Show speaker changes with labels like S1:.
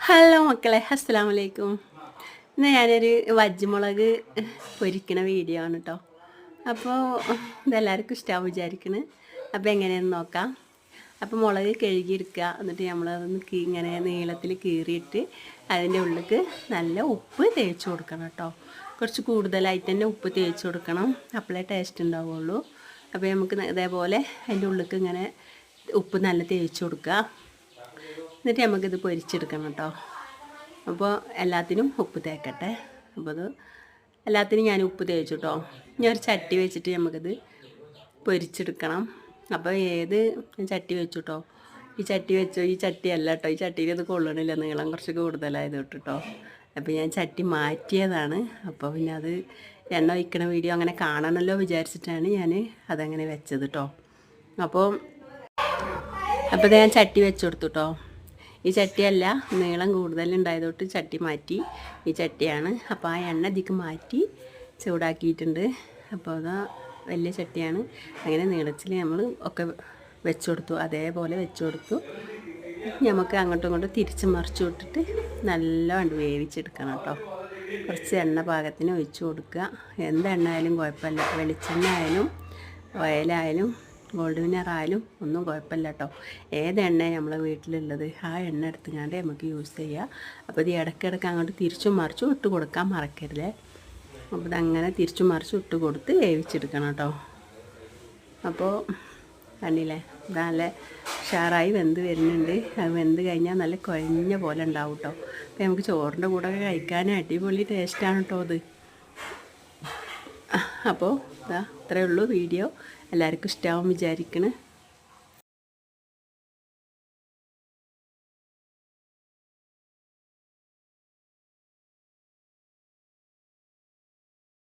S1: Hello മക്കളെ, അസ്സലാമു അലൈക്കും. ഇന്ന് ഞാനൊരു വജ്ജുമുളക് പൊരിക്കണ വീഡിയോ ആണ് കേട്ടോ. അപ്പോൾ ഇതെല്ലാവർക്കും ഇഷ്ടമാവും വിചാരിക്കണ്. അപ്പോൾ എങ്ങനെയെന്ന് നോക്കാം. അപ്പോൾ മുളക് കഴുകിയെടുക്കുക, എന്നിട്ട് നമ്മളതൊന്ന് ഇങ്ങനെ നീളത്തിൽ കീറിയിട്ട് അതിൻ്റെ ഉള്ളിലേക്ക് നല്ല ഉപ്പ് തേച്ച് കൊടുക്കണം കേട്ടോ. കുറച്ച് കൂടുതലായിട്ട് തന്നെ ഉപ്പ് തേച്ച് കൊടുക്കണം, അപ്പോഴേ ടേസ്റ്റ് ഉണ്ടാവുള്ളൂ. അപ്പോൾ നമുക്ക് ഇതേപോലെ അതിൻ്റെ ഉള്ളിലേക്ക് ഇങ്ങനെ ഉപ്പ് നല്ല തേച്ച് കൊടുക്കുക. എന്നിട്ട് നമുക്കിത് പൊരിച്ചെടുക്കണം കേട്ടോ. അപ്പോൾ എല്ലാത്തിനും ഉപ്പ് തേക്കട്ടെ. അപ്പോൾ അത് എല്ലാത്തിനും ഞാൻ ഉപ്പ് തേച്ചു കേട്ടോ. ഞാൻ ഒരു ചട്ടി വെച്ചിട്ട് നമുക്കിത് പൊരിച്ചെടുക്കണം. അപ്പോൾ ഏത് ചട്ടി വെച്ചു കേട്ടോ. ഈ ചട്ടിയല്ല കേട്ടോ. ഈ ചട്ടിയിൽ ഇത് കൊള്ളണില്ല, നീളം കുറച്ച് കൂടുതലായത് കേട്ടോ. അപ്പോൾ ഞാൻ ചട്ടി മാറ്റിയതാണ്. അപ്പോൾ പിന്നെ അത് എണ്ണ ഒഴിക്കണ വീഡിയോ അങ്ങനെ കാണണമല്ലോ വിചാരിച്ചിട്ടാണ് ഞാൻ അതങ്ങനെ വെച്ചത് കേട്ടോ. അപ്പോൾ ഞാൻ ചട്ടി വെച്ച് കൊടുത്തു കേട്ടോ. ഈ ചട്ടിയല്ല, നീളം കൂടുതലുണ്ടായതുകൊണ്ട് ചട്ടി മാറ്റി. ഈ ചട്ടിയാണ്. അപ്പോൾ ആ എണ്ണ ഇതിക്ക് മാറ്റി ചൂടാക്കിയിട്ടുണ്ട്. അപ്പോൾ അതാ വലിയ ചട്ടിയാണ്. അങ്ങനെ നീളത്തിൽ നമ്മൾ ഒക്കെ വെച്ച് കൊടുത്തു, അതേപോലെ വെച്ച് കൊടുത്തു. നമുക്ക് അങ്ങോട്ടും ഇങ്ങോട്ടും തിരിച്ച് മറിച്ച് വിട്ടിട്ട് നല്ലവണ്ണം വേവിച്ചെടുക്കണം കേട്ടോ. കുറച്ച് എണ്ണ പാകത്തിന് ഒഴിച്ച് കൊടുക്കുക. എന്ത് എണ്ണ ആയാലും കുഴപ്പമില്ല, വെളിച്ചെണ്ണ ആയാലും ഓയിലായാലും ഗോൾഡ് വിന്നറായാലും ഒന്നും കുഴപ്പമില്ല കേട്ടോ. ഏത് എണ്ണ നമ്മളെ വീട്ടിലുള്ളത് ആ എണ്ണ എടുത്തുകൊണ്ട് നമുക്ക് യൂസ് ചെയ്യാം. അപ്പോൾ ഇത് ഇടയ്ക്കിടയ്ക്ക് അങ്ങോട്ട് തിരിച്ചും മറിച്ചും ഇട്ട് കൊടുക്കാൻ മറക്കരുതേ. അപ്പോൾ ഇതങ്ങനെ തിരിച്ചും മറിച്ചും ഇട്ട് കൊടുത്ത് വേവിച്ചെടുക്കണം കേട്ടോ. അപ്പോൾ കണ്ടില്ലേ, നല്ല ഉഷാറായി വെന്ത് വരുന്നുണ്ട്. അത് വെന്ത് കഴിഞ്ഞാൽ നല്ല കുഴഞ്ഞ പോലെ ഉണ്ടാവും കേട്ടോ. അപ്പോൾ നമുക്ക് ചോറിൻ്റെ കൂടെ കഴിക്കാൻ അടിപൊളി ടേസ്റ്റാണ് കേട്ടോ അത്. അപ്പോൾ ഇത്രയേ ഉള്ളൂ വീഡിയോ. എല്ലാവർക്കും ഇഷ്ടമാവും വിചാരിക്കണ്.